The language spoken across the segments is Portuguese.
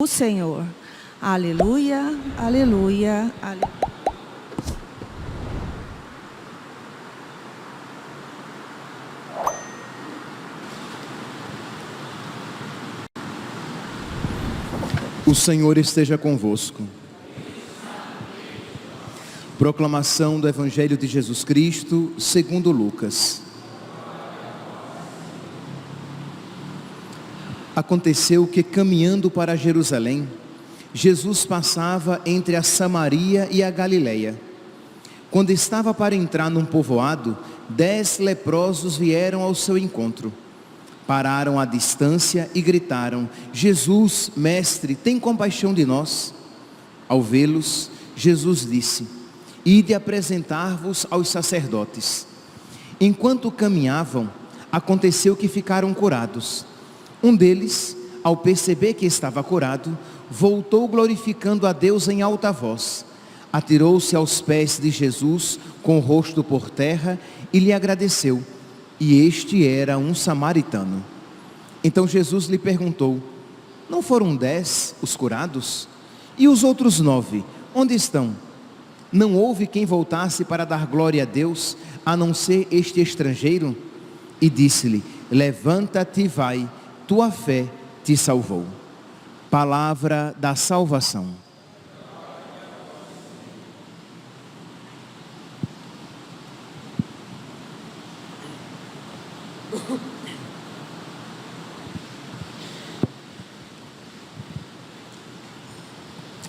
O Senhor. Aleluia, aleluia, aleluia. O Senhor esteja convosco. Proclamação do Evangelho de Jesus Cristo, segundo Lucas. Aconteceu que, caminhando para Jerusalém, Jesus passava entre a Samaria e a Galileia. Quando estava para entrar num povoado, 10 leprosos vieram ao seu encontro. Pararam à distância e gritaram: Jesus, mestre, tem compaixão de nós. Ao vê-los, Jesus disse: Ide apresentar-vos aos sacerdotes. Enquanto caminhavam, aconteceu que ficaram curados. Um deles, ao perceber que estava curado, voltou glorificando a Deus em alta voz. Atirou-se aos pés de Jesus, com o rosto por terra, e lhe agradeceu. E este era um samaritano. Então Jesus lhe perguntou: Não foram 10 os curados? E os outros 9, onde estão? Não houve quem voltasse para dar glória a Deus, a não ser este estrangeiro? E disse-lhe: Levanta-te e vai, tua fé te salvou. Palavra da salvação.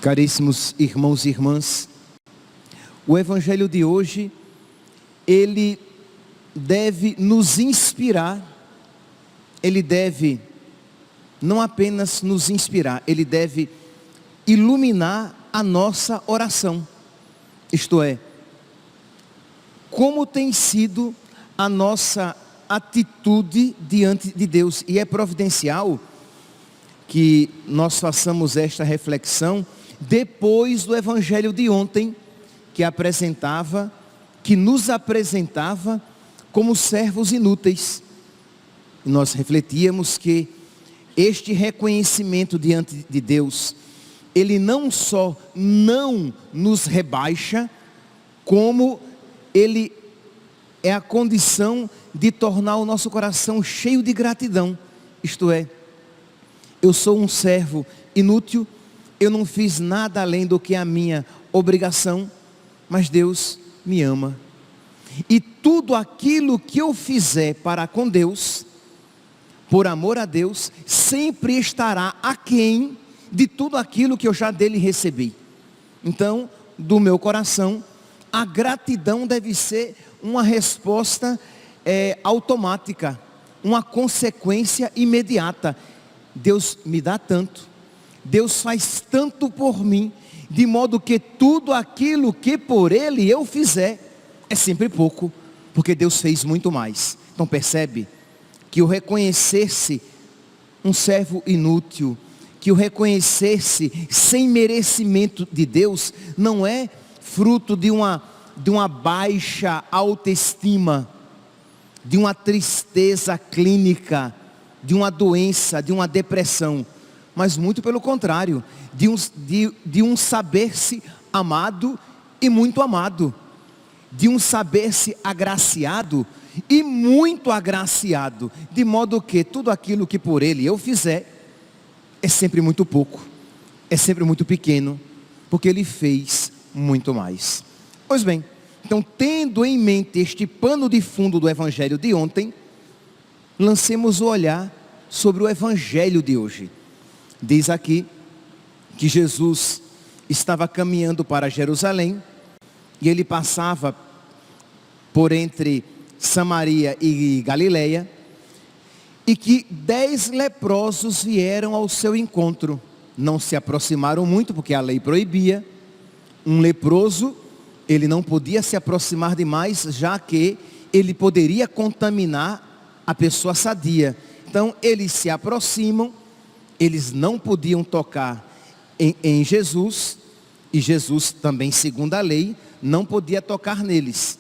Caríssimos irmãos e irmãs, o Evangelho de hoje, ele deve nos inspirar, ele deve não apenas nos inspirar, ele deve iluminar a nossa oração. Isto é, como tem sido a nossa atitude diante de Deus. E é providencial que nós façamos esta reflexão depois do Evangelho de ontem, que nos apresentava como servos inúteis. E nós refletíamos que este reconhecimento diante de Deus, ele não só não nos rebaixa, como ele é a condição de tornar o nosso coração cheio de gratidão. Isto é, eu sou um servo inútil, eu não fiz nada além do que a minha obrigação, mas Deus me ama. E tudo aquilo que eu fizer para com Deus, por amor a Deus, sempre estará aquém de tudo aquilo que eu já dele recebi. Então, do meu coração, a gratidão deve ser uma resposta automática, uma consequência imediata. Deus me dá tanto, Deus faz tanto por mim, de modo que tudo aquilo que por Ele eu fizer, é sempre pouco, porque Deus fez muito mais. Então percebe que o reconhecer-se um servo inútil, que o reconhecer-se sem merecimento de Deus, não é fruto de uma baixa autoestima, de uma tristeza clínica, de uma doença, de uma depressão, mas muito pelo contrário, de um saber-se amado e muito amado, de um saber-se agraciado e muito agraciado, de modo que tudo aquilo que por Ele eu fizer, é sempre muito pouco, é sempre muito pequeno, porque Ele fez muito mais. Pois bem, então tendo em mente este pano de fundo do Evangelho de ontem, lancemos o olhar sobre o Evangelho de hoje. Diz aqui que Jesus estava caminhando para Jerusalém, e Ele passava por entre Samaria e Galileia, e que 10 leprosos vieram ao seu encontro. Não se aproximaram muito, porque a lei proibia. Um leproso, ele não podia se aproximar demais, já que ele poderia contaminar a pessoa sadia. Então eles se aproximam, eles não podiam tocar em Jesus, e Jesus também, segundo a lei, não podia tocar neles.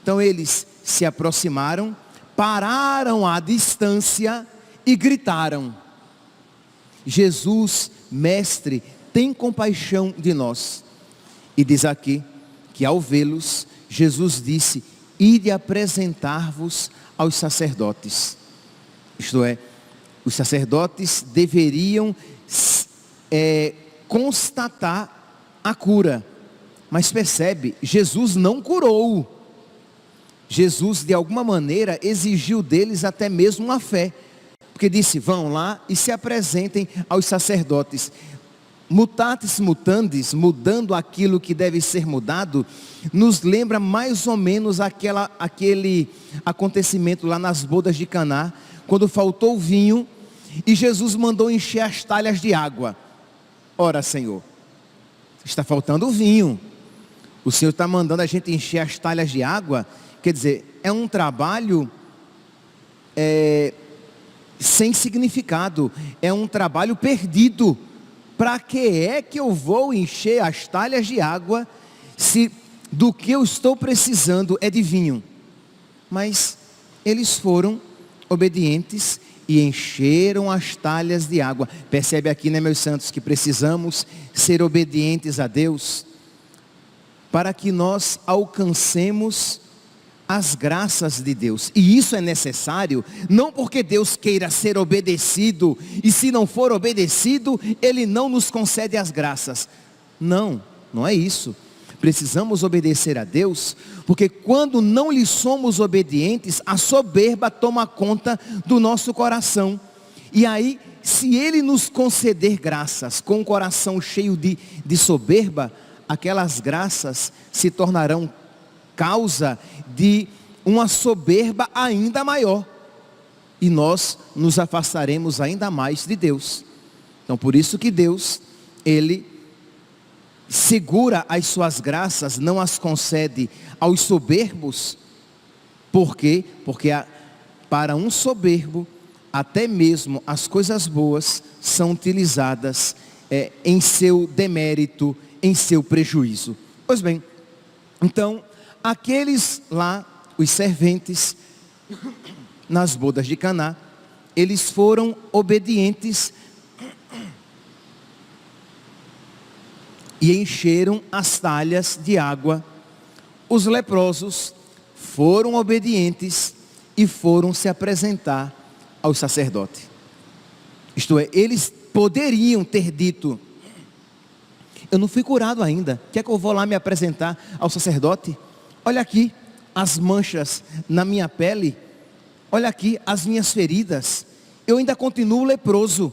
Então eles se aproximaram, pararam à distância e gritaram: Jesus, mestre, tem compaixão de nós. E diz aqui que ao vê-los, Jesus disse: ide apresentar-vos aos sacerdotes. Isto é, os sacerdotes deveriam constatar a cura. Mas percebe, Jesus não curou. Jesus de alguma maneira exigiu deles até mesmo uma fé. Porque disse: vão lá e se apresentem aos sacerdotes. Mutatis mutandis, mudando aquilo que deve ser mudado, nos lembra mais ou menos aquele acontecimento lá nas bodas de Caná, quando faltou vinho e Jesus mandou encher as talhas de água. Ora, Senhor, está faltando vinho, o Senhor está mandando a gente encher as talhas de água. Quer dizer, é um trabalho sem significado, é um trabalho perdido. Para que é que eu vou encher as talhas de água, se do que eu estou precisando é de vinho? Mas eles foram obedientes e encheram as talhas de água. Percebe aqui, né, meus santos, que precisamos ser obedientes a Deus, para que nós alcancemos as graças de Deus. E isso é necessário, não porque Deus queira ser obedecido, e se não for obedecido, Ele não nos concede as graças. Não, não é isso. Precisamos obedecer a Deus, porque quando não lhe somos obedientes, a soberba toma conta do nosso coração. E aí, se Ele nos conceder graças com um coração cheio de soberba, aquelas graças se tornarão causa de uma soberba ainda maior, e nós nos afastaremos ainda mais de Deus. Então por isso que Deus, Ele segura as suas graças, não as concede aos soberbos. Por quê? Porque para um soberbo, até mesmo as coisas boas são utilizadas em seu demérito, em seu prejuízo. Pois bem, então aqueles lá, os serventes, nas bodas de Caná, eles foram obedientes e encheram as talhas de água. Os leprosos foram obedientes e foram se apresentar ao sacerdote. Isto é, eles poderiam ter dito: eu não fui curado ainda, quer que eu vou lá me apresentar ao sacerdote? Olha aqui as manchas na minha pele, olha aqui as minhas feridas, eu ainda continuo leproso.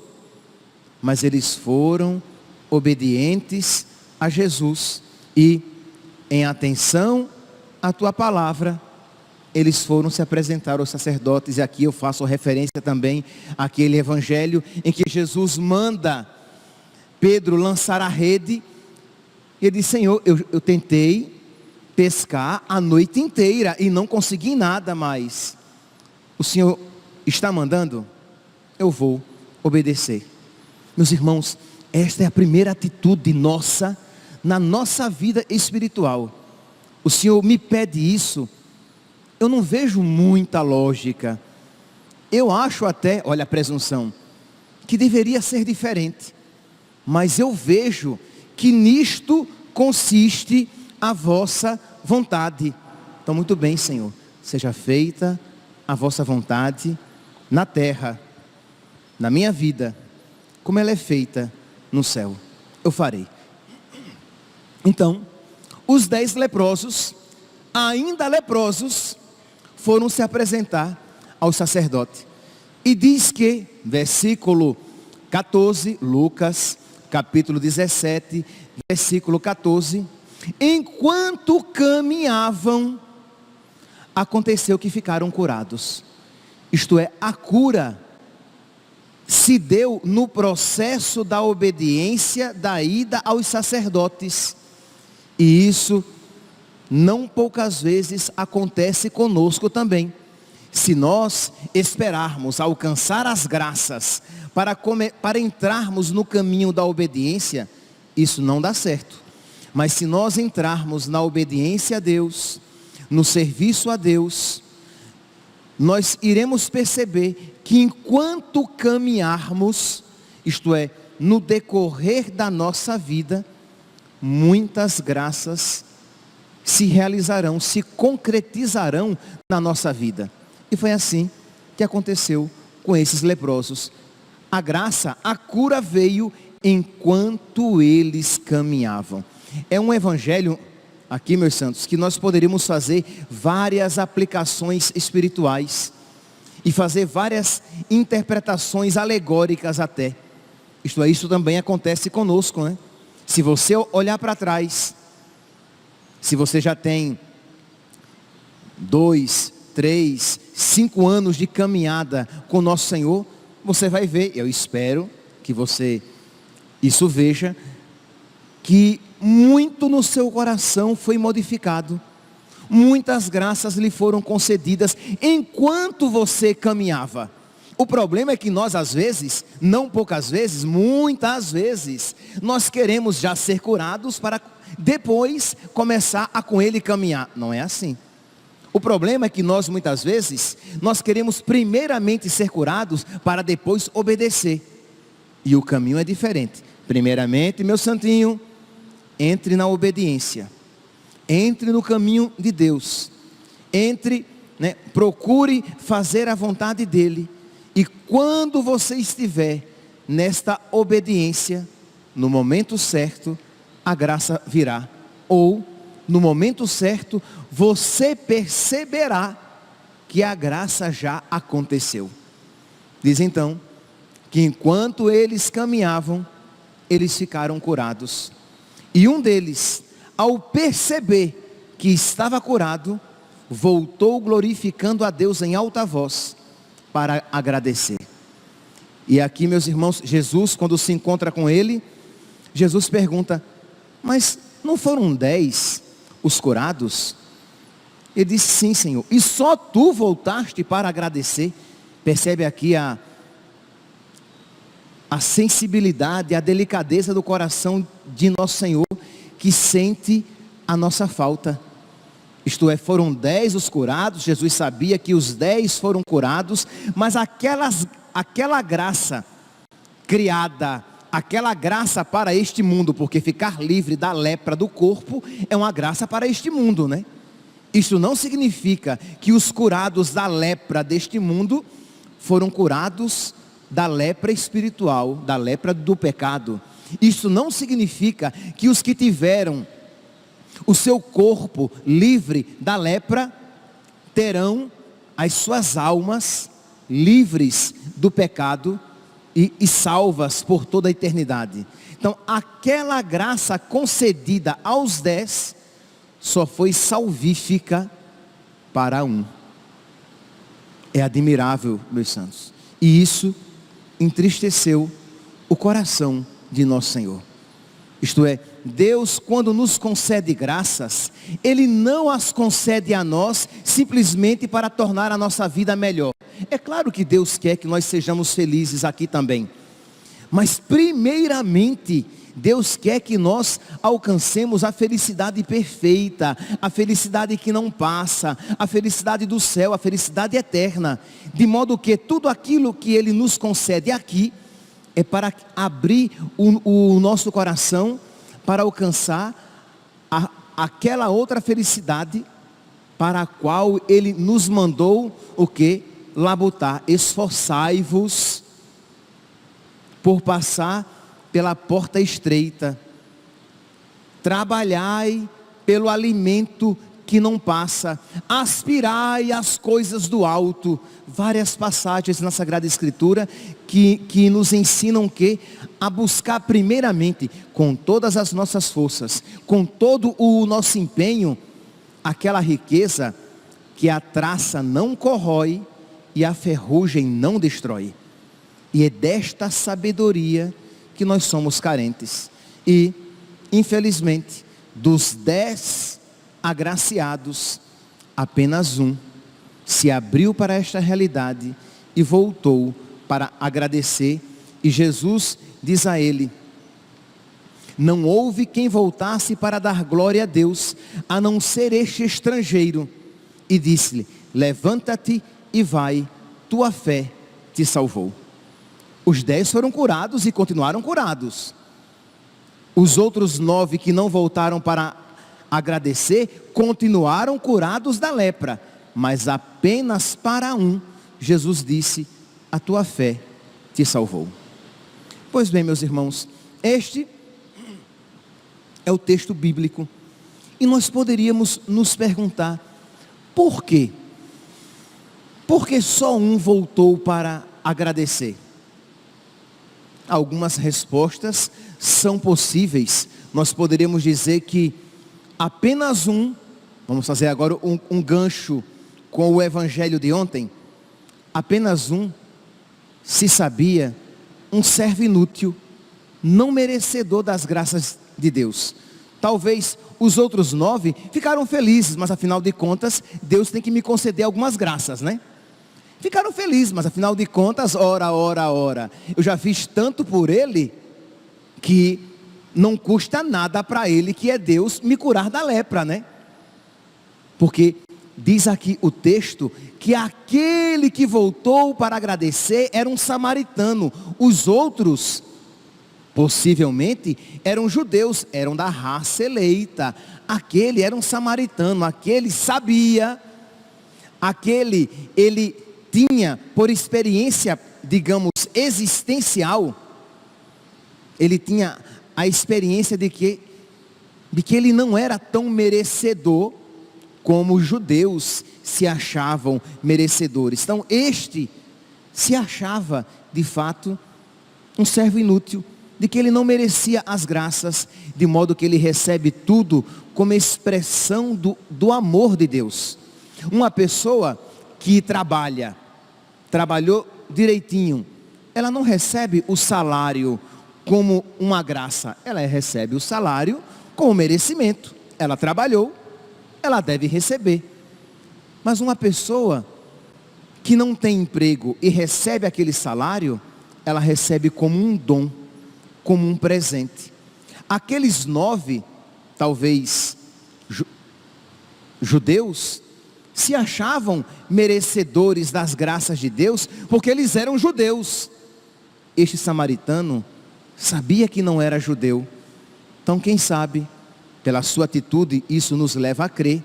Mas eles foram obedientes a Jesus e, em atenção à tua palavra, eles foram se apresentar aos sacerdotes. E aqui eu faço referência também àquele evangelho em que Jesus manda Pedro lançar a rede. Ele disse: Senhor, eu tentei pescar a noite inteira e não consegui nada mais. O Senhor está mandando? Eu vou obedecer. Meus irmãos, esta é a primeira atitude nossa, na nossa vida espiritual. O Senhor me pede isso, eu não vejo muita lógica. Eu acho até, olha a presunção, que deveria ser diferente. Mas eu vejo que nisto consiste a vossa vontade. Então muito bem, Senhor, seja feita a vossa vontade na terra, na minha vida, como ela é feita no céu. Eu farei. Então, os 10 leprosos, ainda leprosos, foram se apresentar ao sacerdote. E diz que, versículo 14, Lucas, capítulo 17, versículo 14, enquanto caminhavam, aconteceu que ficaram curados. Isto é, a cura se deu no processo da obediência, da ida aos sacerdotes. E isso não poucas vezes acontece conosco também. Se nós esperarmos alcançar as graças para entrarmos no caminho da obediência, isso não dá certo. Mas se nós entrarmos na obediência a Deus, no serviço a Deus, nós iremos perceber que enquanto caminharmos, isto é, no decorrer da nossa vida, muitas graças se realizarão, se concretizarão na nossa vida. E foi assim que aconteceu com esses leprosos. A graça, a cura veio enquanto eles caminhavam. É um evangelho, aqui meus santos, que nós poderíamos fazer várias aplicações espirituais e fazer várias interpretações alegóricas até. Isto é, isso também acontece conosco, né? Se você olhar para trás, se você já tem 2, 3, 5 anos de caminhada com o nosso Senhor, você vai ver, eu espero que você isso veja, que muito no seu coração foi modificado. Muitas graças lhe foram concedidas enquanto você caminhava. O problema é que nós às vezes, não poucas vezes, muitas vezes, nós queremos já ser curados para depois começar a com ele caminhar. Não é assim. O problema é que nós muitas vezes, nós queremos primeiramente ser curados para depois obedecer. E o caminho é diferente. Primeiramente, meu santinho, entre na obediência. Entre no caminho de Deus. Procure fazer a vontade dEle. E quando você estiver nesta obediência, no momento certo, a graça virá. Ou, no momento certo, você perceberá que a graça já aconteceu. Diz então, que enquanto eles caminhavam, eles ficaram curados. E um deles, ao perceber que estava curado, voltou glorificando a Deus em alta voz, para agradecer. E aqui, meus irmãos, Jesus, quando se encontra com ele, Jesus pergunta, mas não foram 10 os curados? Ele disse, sim, Senhor, e só tu voltaste para agradecer. Percebe aqui a sensibilidade, a delicadeza do coração de nosso Senhor, que sente a nossa falta. Isto é, foram 10 os curados, Jesus sabia que os 10 foram curados, mas aquela graça criada, aquela graça para este mundo, porque ficar livre da lepra do corpo é uma graça para este mundo, né? Isso não significa que os curados da lepra deste mundo foram curados da lepra espiritual, da lepra do pecado. Isso não significa que os que tiveram o seu corpo livre da lepra terão as suas almas livres do pecado e salvas por toda a eternidade. Então, aquela graça concedida aos 10 só foi salvífica para um. É admirável, meus santos. E isso entristeceu o coração de nosso Senhor. Isto é, Deus, quando nos concede graças, Ele não as concede a nós simplesmente para tornar a nossa vida melhor. É claro que Deus quer que nós sejamos felizes aqui também. Mas primeiramente, Deus quer que nós alcancemos a felicidade perfeita, a felicidade que não passa, a felicidade do céu, a felicidade eterna. De modo que tudo aquilo que Ele nos concede aqui, é para abrir o nosso coração para alcançar aquela outra felicidade para a qual Ele nos mandou o quê? Labutar. Esforçai-vos por passar pela porta estreita. Trabalhai pelo alimento que não passa. Aspirai às coisas do alto. Várias passagens na Sagrada Escritura que nos ensinam que a buscar primeiramente, com todas as nossas forças, com todo o nosso empenho, aquela riqueza que a traça não corrói e a ferrugem não destrói. E é desta sabedoria que nós somos carentes. E, infelizmente, dos 10 agraciados, apenas um se abriu para esta realidade e voltou para agradecer. E Jesus diz a ele: não houve quem voltasse para dar glória a Deus, a não ser este estrangeiro. E disse-lhe: levanta-te e vai, tua fé te salvou. Os 10 foram curados e continuaram curados. Os outros 9 que não voltaram para agradecer, continuaram curados da lepra. Mas apenas para um, Jesus disse: a tua fé te salvou. Pois bem, meus irmãos, este é o texto bíblico. E nós poderíamos nos perguntar: por quê? Por que só um voltou para agradecer? Algumas respostas são possíveis. Nós poderíamos dizer que apenas um, vamos fazer agora um gancho com o evangelho de ontem, apenas um se sabia um servo inútil, não merecedor das graças de Deus. Talvez os outros 9 ficaram felizes, mas afinal de contas, Deus tem que me conceder algumas graças, né? Ficaram felizes, mas afinal de contas, ora, eu já fiz tanto por ele, que não custa nada para ele, que é Deus, me curar da lepra, né? Porque diz aqui o texto, que aquele que voltou para agradecer era um samaritano. Os outros, possivelmente, eram judeus, eram da raça eleita. Aquele era um samaritano, aquele sabia, aquele, ele tinha por experiência, digamos, existencial, ele tinha a experiência de que ele não era tão merecedor como os judeus se achavam merecedores. Então este se achava de fato um servo inútil, de que ele não merecia as graças, de modo que ele recebe tudo como expressão do amor de Deus. Uma pessoa que trabalhou direitinho, ela não recebe o salário como uma graça, ela recebe o salário como merecimento. Ela trabalhou, ela deve receber. Mas uma pessoa que não tem emprego e recebe aquele salário, ela recebe como um dom, como um presente. Aqueles 9, talvez judeus, se achavam merecedores das graças de Deus, porque eles eram judeus. Este samaritano sabia que não era judeu. Então quem sabe, pela sua atitude, isso nos leva a crer.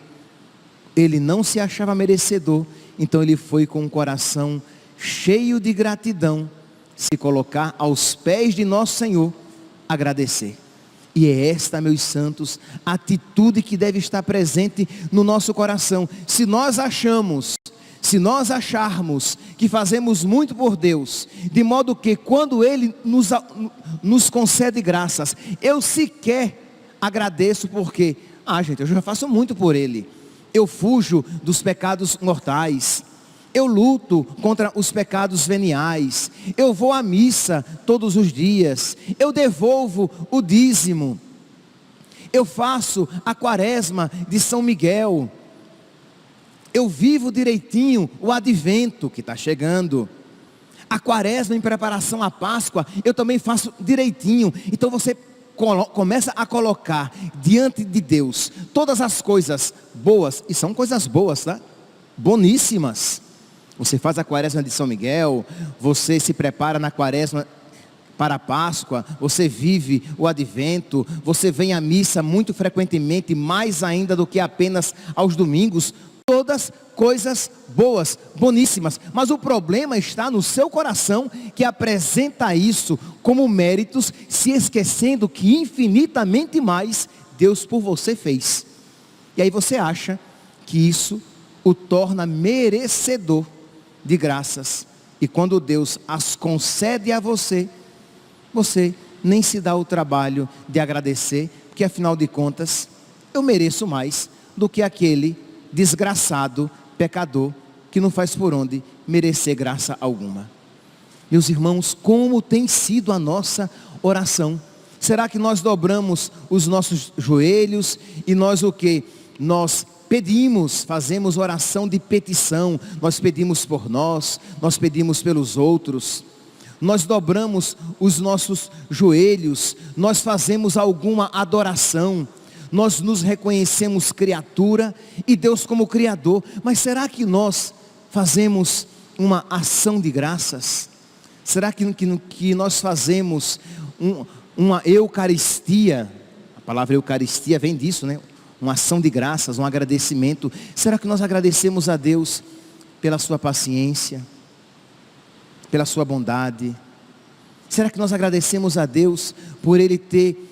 Ele não se achava merecedor, então ele foi com o coração cheio de gratidão, se colocar aos pés de nosso Senhor, agradecer. E é esta, meus santos, a atitude que deve estar presente no nosso coração. Se nós acharmos que fazemos muito por Deus, de modo que quando Ele nos concede graças, eu sequer agradeço porque, gente, eu já faço muito por Ele. Eu fujo dos pecados mortais, eu luto contra os pecados veniais, eu vou à missa todos os dias, eu devolvo o dízimo, eu faço a quaresma de São Miguel, eu vivo direitinho o advento que está chegando, a quaresma em preparação à Páscoa, eu também faço direitinho. Então você começa a colocar diante de Deus todas as coisas boas, e são coisas boas, tá? Boníssimas. Você faz a quaresma de São Miguel, você se prepara na quaresma para a Páscoa, você vive o advento, você vem à missa muito frequentemente, mais ainda do que apenas aos domingos. Todas coisas boas, boníssimas. Mas o problema está no seu coração, que apresenta isso como méritos, se esquecendo que infinitamente mais Deus por você fez. E aí você acha que isso o torna merecedor de graças, e quando Deus as concede a você, você nem se dá o trabalho de agradecer, porque afinal de contas, eu mereço mais do que aquele desgraçado pecador, que não faz por onde merecer graça alguma. Meus irmãos, como tem sido a nossa oração? Será que nós dobramos os nossos joelhos, e nós o que? Nós pedimos, fazemos oração de petição, nós pedimos por nós pedimos pelos outros. nós dobramos os nossos joelhos, nós fazemos alguma adoração, nós nos reconhecemos criatura e Deus como Criador. Mas será que nós fazemos uma ação de graças? Será que nós fazemos uma eucaristia? A palavra eucaristia vem disso, né? Uma ação de graças, um agradecimento. Será que nós agradecemos a Deus pela sua paciência, pela sua bondade? Será que nós agradecemos a Deus por Ele ter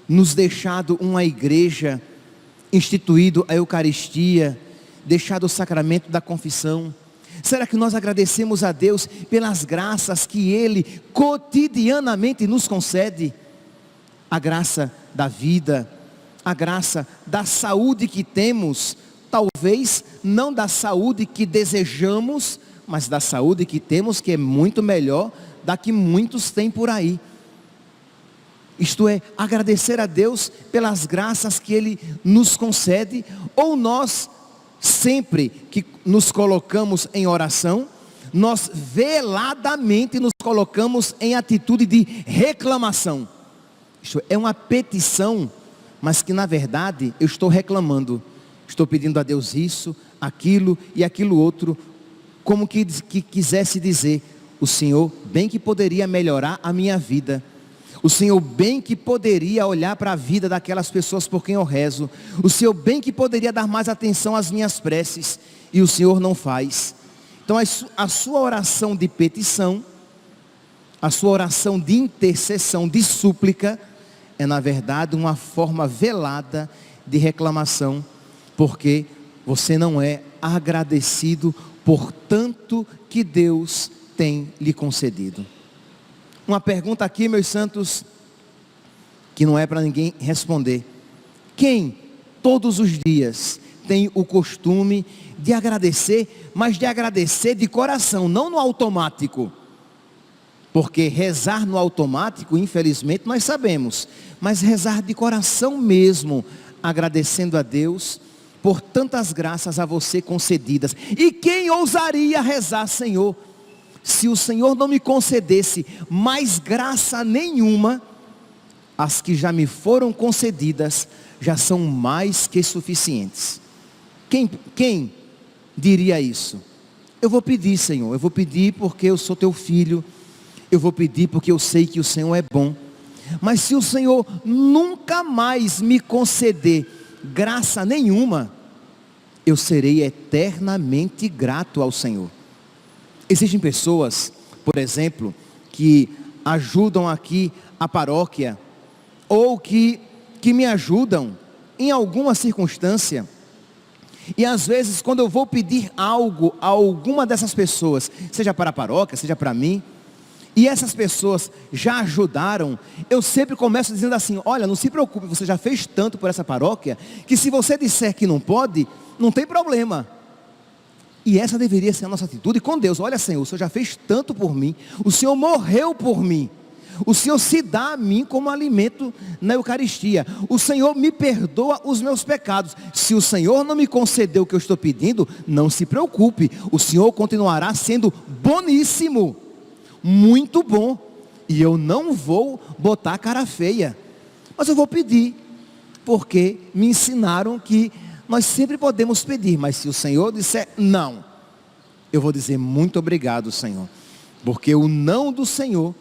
nos deixado uma igreja, instituído a Eucaristia, deixado o sacramento da confissão? Será que nós agradecemos a Deus pelas graças que Ele cotidianamente nos concede? A graça da vida, a graça da saúde que temos, talvez não da saúde que desejamos, mas da saúde que temos, que é muito melhor da que muitos têm por aí. Isto é, agradecer a Deus pelas graças que Ele nos concede. Ou nós, sempre que nos colocamos em oração, nós veladamente nos colocamos em atitude de reclamação. Isto é uma petição, mas que na verdade eu estou reclamando. Estou pedindo a Deus isso, aquilo e aquilo outro, como que quisesse dizer: o Senhor bem que poderia melhorar a minha vida. O Senhor bem que poderia olhar para a vida daquelas pessoas por quem eu rezo. O Senhor bem que poderia dar mais atenção às minhas preces. E o Senhor não faz. Então a sua oração de petição, a sua oração de intercessão, de súplica, é na verdade uma forma velada de reclamação. Porque você não é agradecido por tanto que Deus tem lhe concedido. Uma pergunta aqui, meus santos, que não é para ninguém responder. Quem todos os dias tem o costume de agradecer, mas de agradecer de coração, não no automático? Porque rezar no automático, infelizmente, nós sabemos. Mas rezar de coração mesmo, agradecendo a Deus por tantas graças a você concedidas. E quem ousaria rezar: Senhor, se o Senhor não me concedesse mais graça nenhuma, as que já me foram concedidas já são mais que suficientes. Quem diria isso? Eu vou pedir, Senhor, eu vou pedir porque eu sou teu filho, eu vou pedir porque eu sei que o Senhor é bom. Mas se o Senhor nunca mais me conceder graça nenhuma, eu serei eternamente grato ao Senhor. Existem pessoas, por exemplo, que ajudam aqui a paróquia, ou que me ajudam em alguma circunstância, e às vezes quando eu vou pedir algo a alguma dessas pessoas, seja para a paróquia, seja para mim, e essas pessoas já ajudaram, eu sempre começo dizendo assim: olha, não se preocupe, você já fez tanto por essa paróquia, que se você disser que não pode, não tem problema. E essa deveria ser a nossa atitude com Deus. Olha, Senhor, o Senhor já fez tanto por mim, o Senhor morreu por mim, o Senhor se dá a mim como alimento na Eucaristia, o Senhor me perdoa os meus pecados. Se o Senhor não me concedeu o que eu estou pedindo, não se preocupe, o Senhor continuará sendo boníssimo, muito bom, e eu não vou botar a cara feia, mas eu vou pedir, porque me ensinaram que nós sempre podemos pedir, mas se o Senhor disser não, eu vou dizer: muito obrigado, Senhor, porque o não do Senhor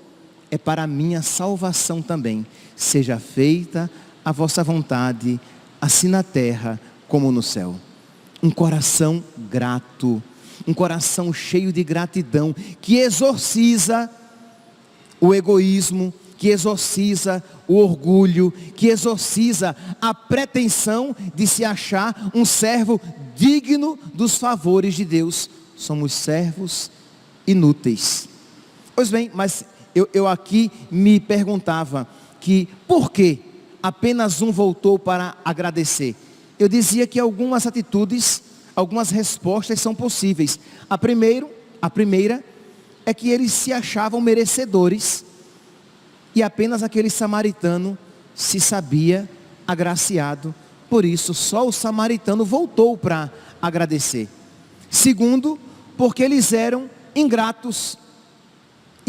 é para a minha salvação também. Seja feita a vossa vontade, assim na terra como no céu. Um coração grato, um coração cheio de gratidão, que exorciza o egoísmo, que exorciza o orgulho, que exorciza a pretensão de se achar um servo digno dos favores de Deus. Somos servos inúteis. Pois bem, mas eu aqui me perguntava que por que apenas um voltou para agradecer? Eu dizia que algumas atitudes, algumas respostas são possíveis. A primeira é que eles se achavam merecedores, e apenas aquele samaritano se sabia agraciado. Por isso, só o samaritano voltou para agradecer. Segundo, porque eles eram ingratos.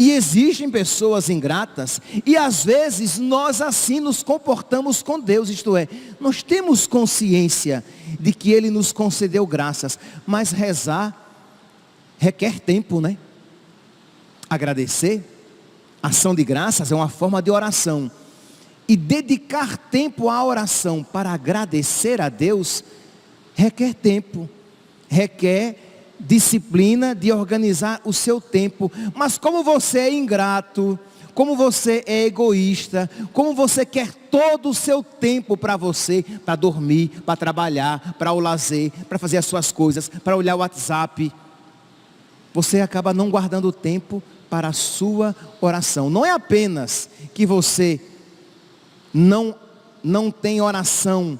E existem pessoas ingratas, e às vezes nós assim nos comportamos com Deus, isto é, nós temos consciência de que Ele nos concedeu graças, mas rezar requer tempo, né? Agradecer, ação de graças é uma forma de oração, e dedicar tempo à oração para agradecer a Deus, requer tempo, requer disciplina de organizar o seu tempo. Mas como você é ingrato, como você é egoísta, como você quer todo o seu tempo para você, para dormir, para trabalhar, para o lazer, para fazer as suas coisas, para olhar o WhatsApp, você acaba não guardando tempo para a sua oração. Não é apenas que você não tem oração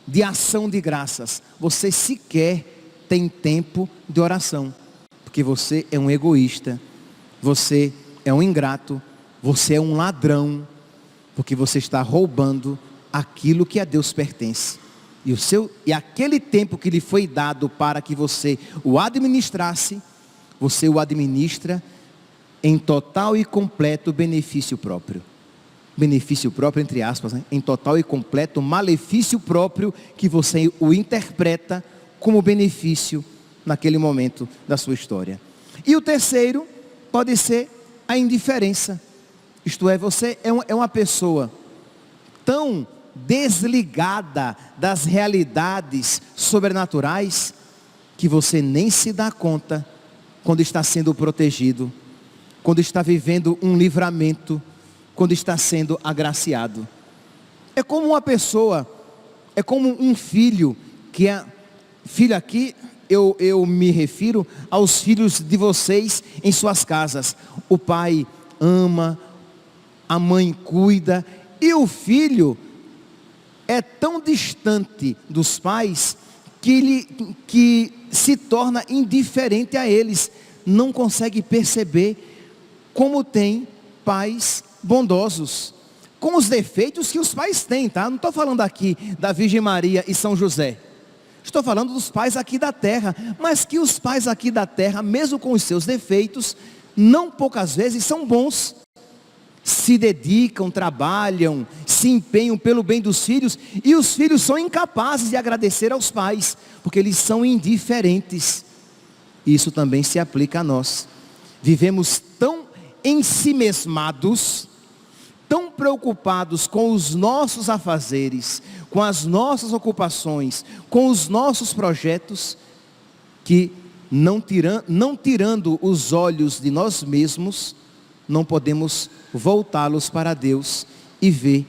de ação de graças, você sequer tem tempo de oração, porque você é um egoísta, você é um ingrato, você é um ladrão, porque você está roubando aquilo que a Deus pertence, e aquele tempo que lhe foi dado para que você o administrasse, você o administra em total e completo benefício próprio entre aspas, né? Em total e completo malefício próprio, que você o interpreta como benefício naquele momento da sua história. E o terceiro pode ser a indiferença, isto é, você é uma pessoa tão desligada das realidades sobrenaturais, que você nem se dá conta quando está sendo protegido, quando está vivendo um livramento, quando está sendo agraciado. É como uma pessoa, é como um filho, filho aqui, eu me refiro aos filhos de vocês em suas casas. O pai ama, a mãe cuida, e o filho é tão distante dos pais, que se torna indiferente a eles, não consegue perceber como tem pais bondosos, com os defeitos que os pais têm, tá? Não estou falando aqui da Virgem Maria e São José, estou falando dos pais aqui da terra, mas que os pais aqui da terra, mesmo com os seus defeitos, não poucas vezes são bons, se dedicam, trabalham, se empenham pelo bem dos filhos, e os filhos são incapazes de agradecer aos pais, porque eles são indiferentes. Isso também se aplica a nós. Vivemos tão ensimesmados, tão preocupados com os nossos afazeres, com as nossas ocupações, com os nossos projetos, que não tirando os olhos de nós mesmos, não podemos voltá-los para Deus e ver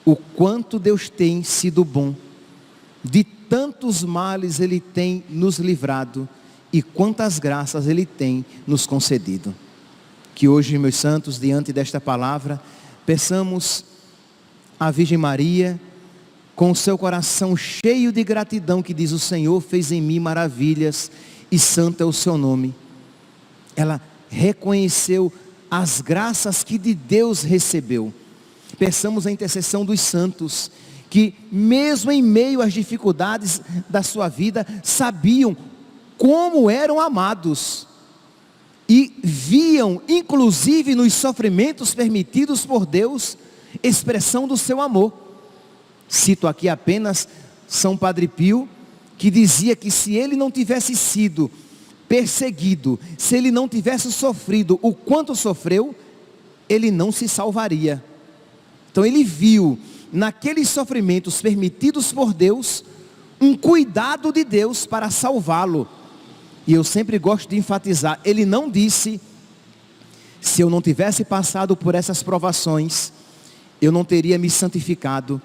o quanto Deus tem sido bom, de tantos males Ele tem nos livrado, e quantas graças Ele tem nos concedido. Que hoje, meus santos, diante desta palavra, peçamos à Virgem Maria, com o seu coração cheio de gratidão, que diz: o Senhor fez em mim maravilhas, e santo é o seu nome. Ela reconheceu as graças que de Deus recebeu. Peçamos a intercessão dos santos, que mesmo em meio às dificuldades da sua vida, sabiam como eram amados, e viam, inclusive nos sofrimentos permitidos por Deus, expressão do seu amor. Cito aqui apenas São Padre Pio, que dizia que se ele não tivesse sido perseguido, se ele não tivesse sofrido o quanto sofreu, ele não se salvaria. Então ele viu naqueles sofrimentos permitidos por Deus, um cuidado de Deus para salvá-lo. E eu sempre gosto de enfatizar, ele não disse: se eu não tivesse passado por essas provações, eu não teria me santificado,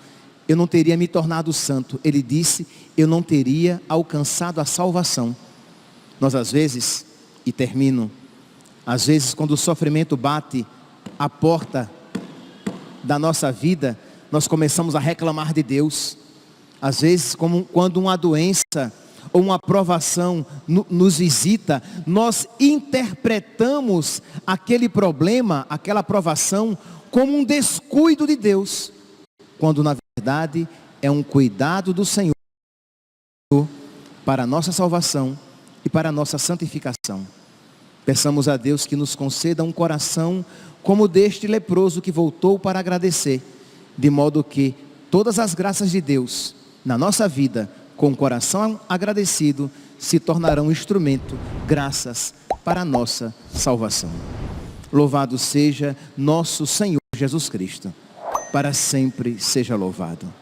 eu não teria me tornado santo. Ele disse: eu não teria alcançado a salvação. Nós às vezes, e termino, às vezes quando o sofrimento bate a porta da nossa vida, nós começamos a reclamar de Deus. Às vezes, quando uma doença ou uma provação nos visita, nós interpretamos aquele problema, aquela provação, como um descuido de Deus, quando na verdade é um cuidado do Senhor para a nossa salvação e para a nossa santificação. Peçamos a Deus que nos conceda um coração como o deste leproso que voltou para agradecer, de modo que todas as graças de Deus na nossa vida, com o coração agradecido, se tornarão instrumento, graças para a nossa salvação. Louvado seja nosso Senhor Jesus Cristo, para sempre seja louvado.